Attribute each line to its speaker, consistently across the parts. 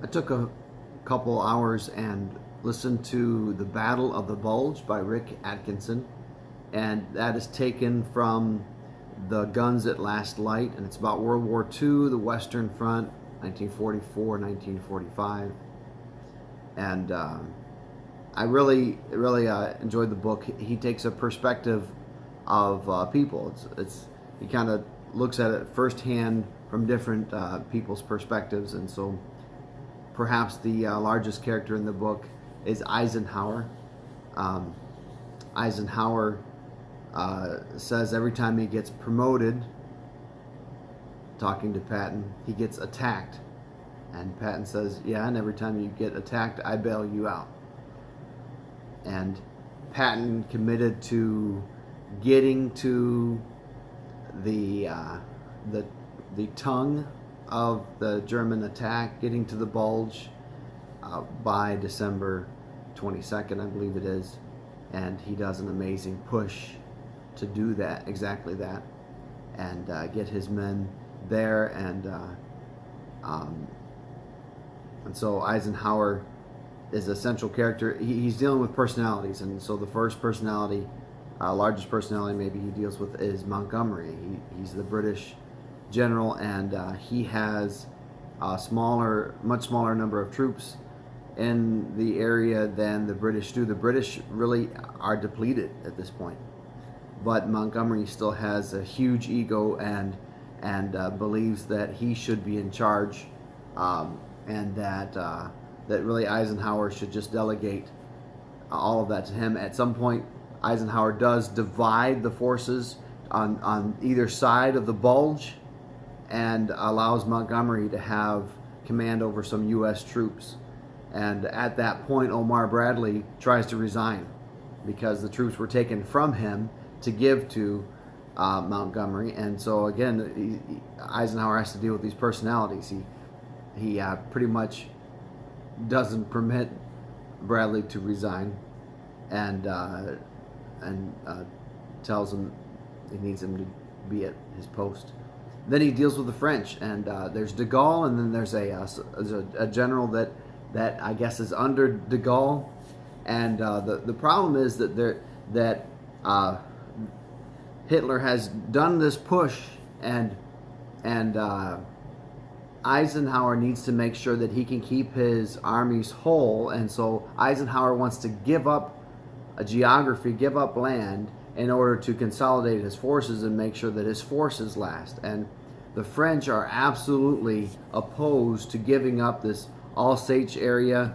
Speaker 1: I took a couple hours and listened to The Battle of the Bulge by Rick Atkinson, and that is taken from The Guns That Last Light, and it's about World War II, the Western Front, 1944, 1945, and I really enjoyed the book. He takes a perspective of people. He kind of looks at it firsthand from different people's perspectives, and so perhaps the largest character in the book is Eisenhower. Um, Eisenhower says every time he gets promoted, talking to Patton, he gets attacked. And Patton says, yeah, and every time you get attacked, I bail you out. And Patton committed to getting to the tongue of the German attack, getting to the bulge by December 22nd, I believe it is, and he does an amazing push to do that, exactly that, and get his men there, and so Eisenhower is a central character. He's dealing with personalities, and so the first personality, largest personality maybe he deals with is Montgomery. He's the British general, and he has a much smaller number of troops in the area than the British do. The British really are depleted at this point, but Montgomery still has a huge ego and believes that he should be in charge, and that really Eisenhower should just delegate all of that to him. At some point, Eisenhower does divide the forces on either side of the bulge, and allows Montgomery to have command over some U.S. troops. And at that point, Omar Bradley tries to resign because the troops were taken from him to give to Montgomery. And so again, Eisenhower has to deal with these personalities. He pretty much doesn't permit Bradley to resign, and tells him he needs him to be at his post. Then he deals with the French, and there's de Gaulle, and then there's a general that I guess is under de Gaulle, and the problem is that Hitler has done this push, and Eisenhower needs to make sure that he can keep his armies whole, and so Eisenhower wants to give up a geography, give up land, in order to consolidate his forces and make sure that his forces last. And the French are absolutely opposed to giving up this Alsace area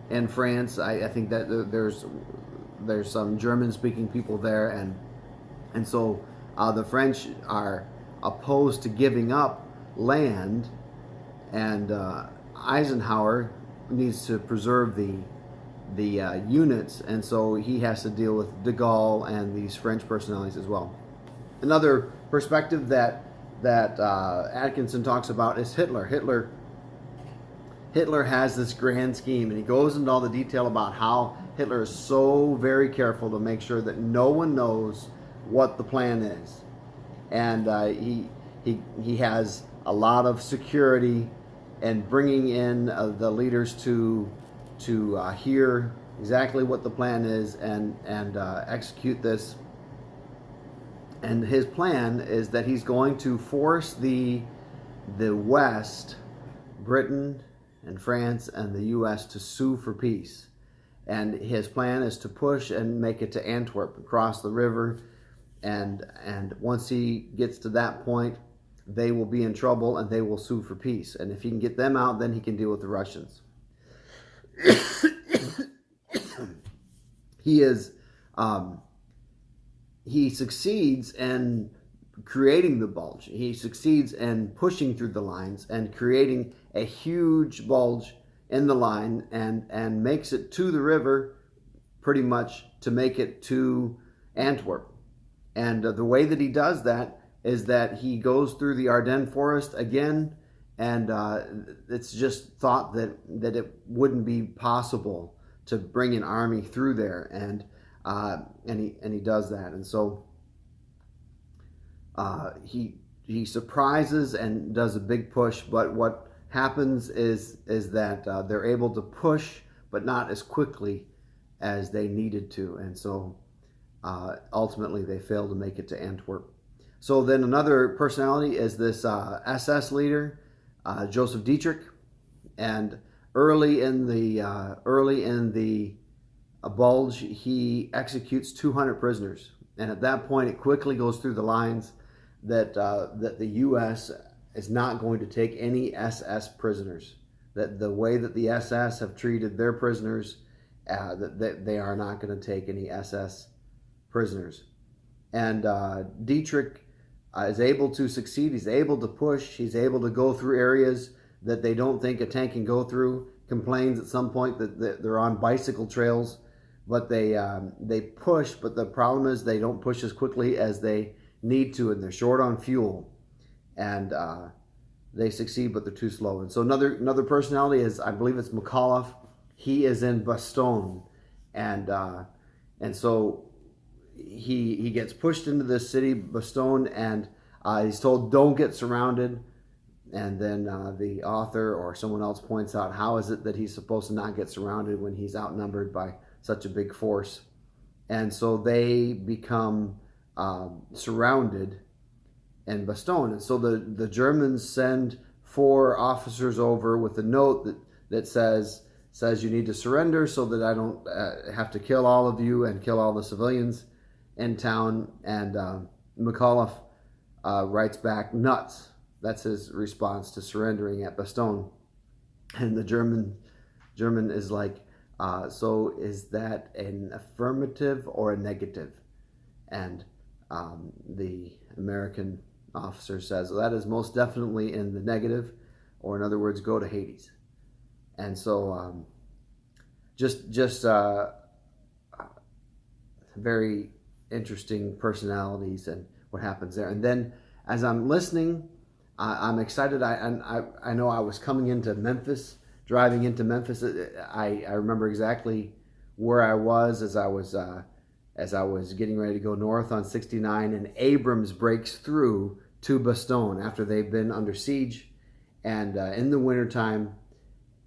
Speaker 1: in France. I think that there's some German-speaking people there, and so the French are opposed to giving up land, and Eisenhower needs to preserve the units, and so he has to deal with de Gaulle and these French personalities as well. Another perspective that Atkinson talks about is Hitler. Hitler has this grand scheme, and he goes into all the detail about how Hitler is so very careful to make sure that no one knows what the plan is, and he has a lot of security and bringing in the leaders to hear exactly what the plan is and execute this. And his plan is that he's going to force the West, Britain and France and the U.S. to sue for peace. And his plan is to push and make it to Antwerp, across the river. And once he gets to that point, they will be in trouble and they will sue for peace. And if he can get them out, then he can deal with the Russians. He succeeds in creating the bulge. He succeeds in pushing through the lines and creating a huge bulge in the line, and makes it to the river pretty much to make it to Antwerp. And the way that he does that is that he goes through the Ardennes forest again, and it's just thought that it wouldn't be possible to bring an army through there, and he does that, and so he surprises and does a big push. But what happens is that they're able to push, but not as quickly as they needed to, and so ultimately they fail to make it to Antwerp. So then another personality is this SS leader, Joseph Dietrich, and early in the bulge, he executes 200 prisoners, and at that point, it quickly goes through the lines that the U.S. is not going to take any SS prisoners. That the way that the SS have treated their prisoners, that they are not going to take any SS prisoners. And Dietrich is able to succeed. He's able to push. He's able to go through areas that they don't think a tank can go through. Complains at some point that they're on bicycle trails, but they push. But the problem is they don't push as quickly as they need to, and they're short on fuel. And they succeed, but they're too slow. And so another personality is, I believe it's McAuliffe. He is in Bastogne, and so he gets pushed into this city, Bastogne, and he's told, don't get surrounded. And then the author or someone else points out, how is it that he's supposed to not get surrounded when he's outnumbered by such a big force? And so they become surrounded in Bastogne. And so the Germans send 4 officers over with a note that says you need to surrender so that I don't have to kill all of you and kill all the civilians in town. And McAuliffe writes back, nuts. That's his response to surrendering at Bastogne. And the German is like, so is that an affirmative or a negative? And the American officer says, well, that is most definitely in the negative, or in other words, go to Hades. And so just very interesting personalities and what happens there. And then as I'm listening, I'm excited. I know I was coming into Memphis, driving into Memphis. I remember exactly where I was as I was getting ready to go north on 69, and Abrams breaks through to Bastogne after they've been under siege. And in the wintertime,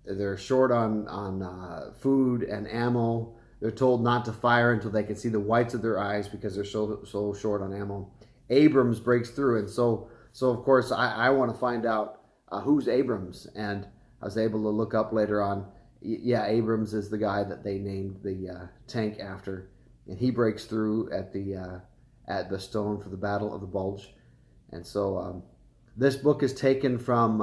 Speaker 1: they're short on food and ammo. They're told not to fire until they can see the whites of their eyes because they're so short on ammo. Abrams breaks through, and so of course I want to find out who's Abrams, and I was able to look up later on. Yeah, Abrams is the guy that they named the tank after, and he breaks through at Bastogne for the Battle of the Bulge. And so this book is taken from